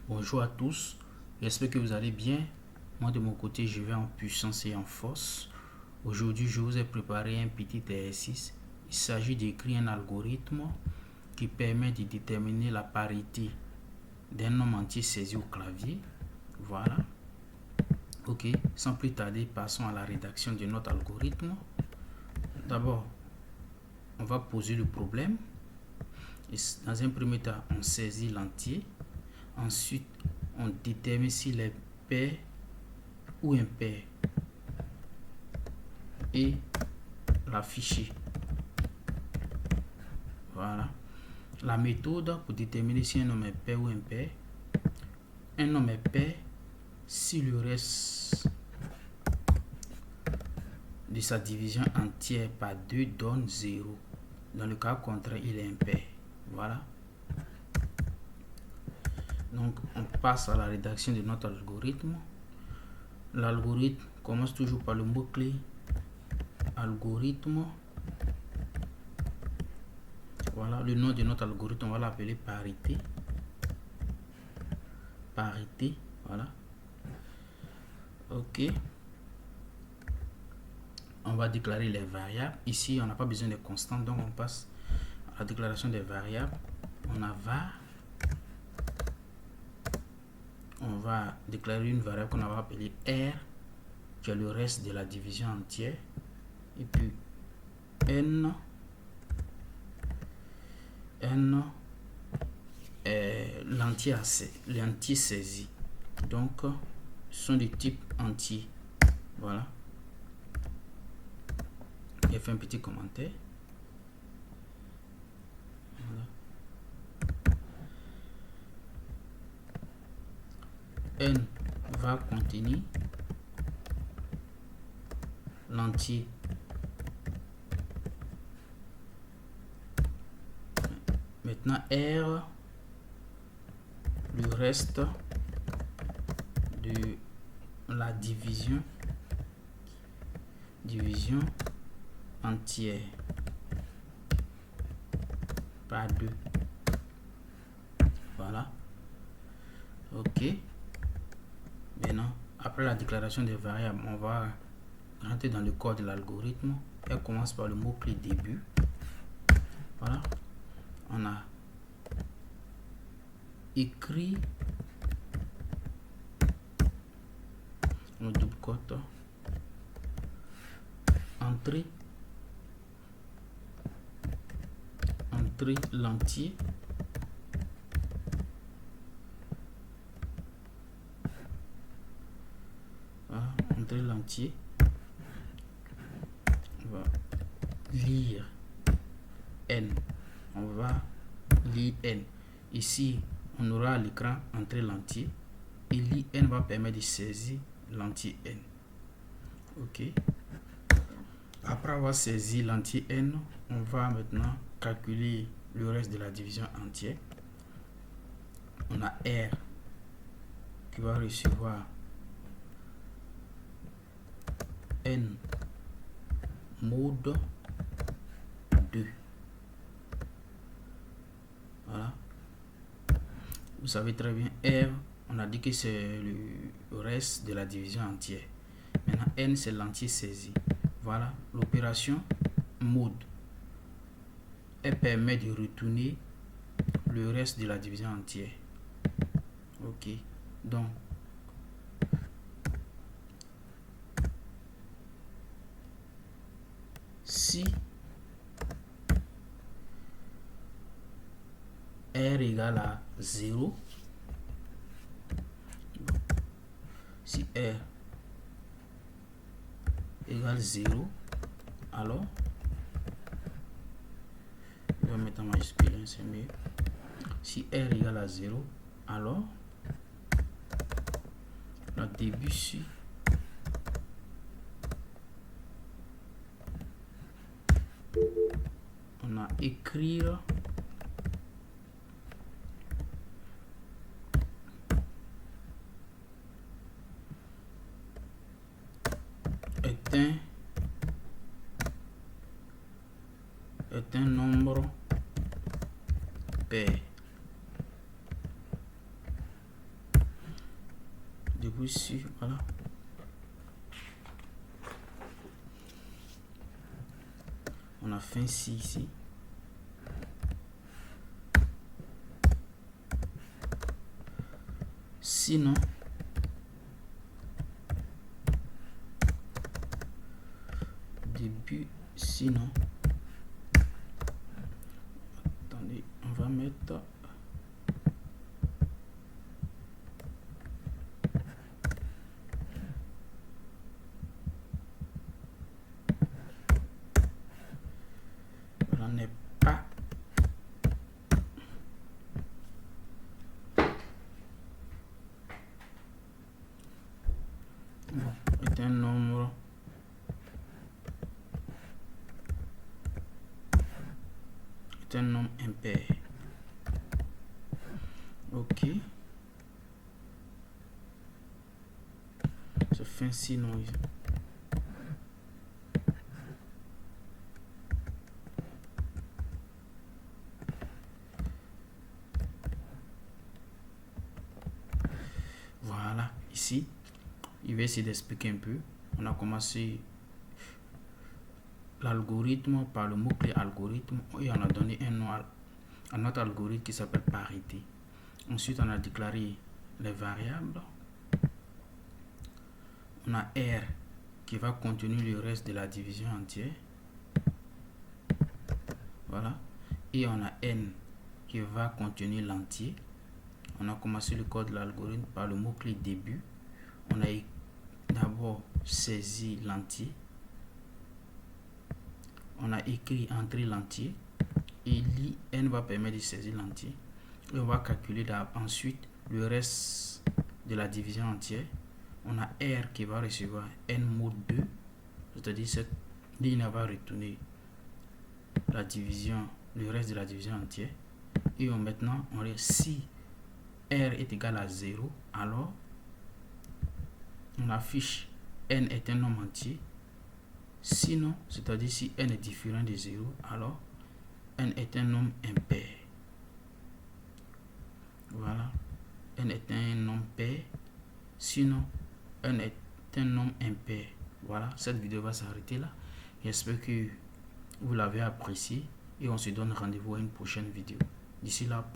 Bonjour à tous, j'espère que vous allez bien. Moi de mon côté, je vais en puissance et en force. Aujourd'hui, je vous ai préparé un petit exercice. Il s'agit d'écrire un algorithme qui permet de déterminer la parité d'un nombre entier saisi au clavier. Voilà. Ok, sans plus tarder, passons à la rédaction de notre algorithme. D'abord, on va poser le problème. Dans un premier temps, on saisit l'entier. Ensuite, on détermine s'il est pair ou impair et l'afficher. Voilà. La méthode pour déterminer si un nombre est pair ou impair. Un nombre est pair si le reste de sa division entière par 2 donne 0. Dans le cas contraire, il est impair. Voilà. Donc, on passe à la rédaction de notre algorithme. L'algorithme commence toujours par le mot-clé algorithme. Voilà, le nom de notre algorithme, on va l'appeler parité. Parité, voilà. Ok. On va déclarer les variables. Ici, on n'a pas besoin de constantes, donc on passe à la déclaration des variables. On a var. On va déclarer une variable qu'on va appeler R, qui est le reste de la division entière. Et puis N est l'entier saisi. Donc, ce sont des types entiers. Voilà. J'ai fait un petit commentaire. Voilà. N va contenir l'entier. Maintenant, R, le reste de la division entière par 2. Voilà. Ok. Maintenant, après la déclaration des variables, on va rentrer dans le code de l'algorithme. Elle commence par le mot-clé début. Voilà. On a écrit le double quote entrée l'entier entrer l'entier. On va lire n, on va lire n. Ici on aura à l'écran entrer l'entier et lire n va permettre de saisir l'entier n. Ok. Après avoir saisi l'entier n, on va maintenant calculer le reste de la division entière. On a R qui va recevoir n mode 2. Voilà. Vous savez très bien, R, on a dit que c'est le reste de la division entière. Maintenant, n, c'est l'entier saisi. Voilà, l'opération mode. Elle permet de retourner le reste de la division entière. Ok, donc si R égale à 0, si R égale 0, alors je vais mettre en majuscule, c'est mieux. Si R égale à 0, alors le début suit on a écrire est un nombre pair. rendez-vous ici. Voilà. On a fait ainsi ici. Sinon, début, sinon, attendez, on va mettre voilà, n'est pas bon, est un nombre impair. Ok, je fais ainsi, non. Voilà, ici, il va essayer d'expliquer un peu. On a commencé l'algorithme par le mot-clé algorithme et on a donné un nom à notre algorithme qui s'appelle parité. Ensuite, on a déclaré les variables. On a R qui va contenir le reste de la division entière. Voilà. Et on a N qui va contenir l'entier. On a commencé le code de l'algorithme par le mot-clé début. On a d'abord saisi l'entier. On a écrit entrer l'entier. Et N va permettre de saisir l'entier. Et on va calculer ensuite le reste de la division entière. On a R qui va recevoir N mod 2. C'est-à-dire cette ligne va retourner la division, le reste de la division entière. Et maintenant, si R est égal à 0, alors on affiche N est un nombre entier. Sinon, c'est-à-dire si N est différent de 0, alors N est un nombre impair. Voilà. N est un nombre pair. Sinon, N est un nombre impair. Voilà, cette vidéo va s'arrêter là. J'espère que vous l'avez apprécié et on se donne rendez-vous à une prochaine vidéo. D'ici là,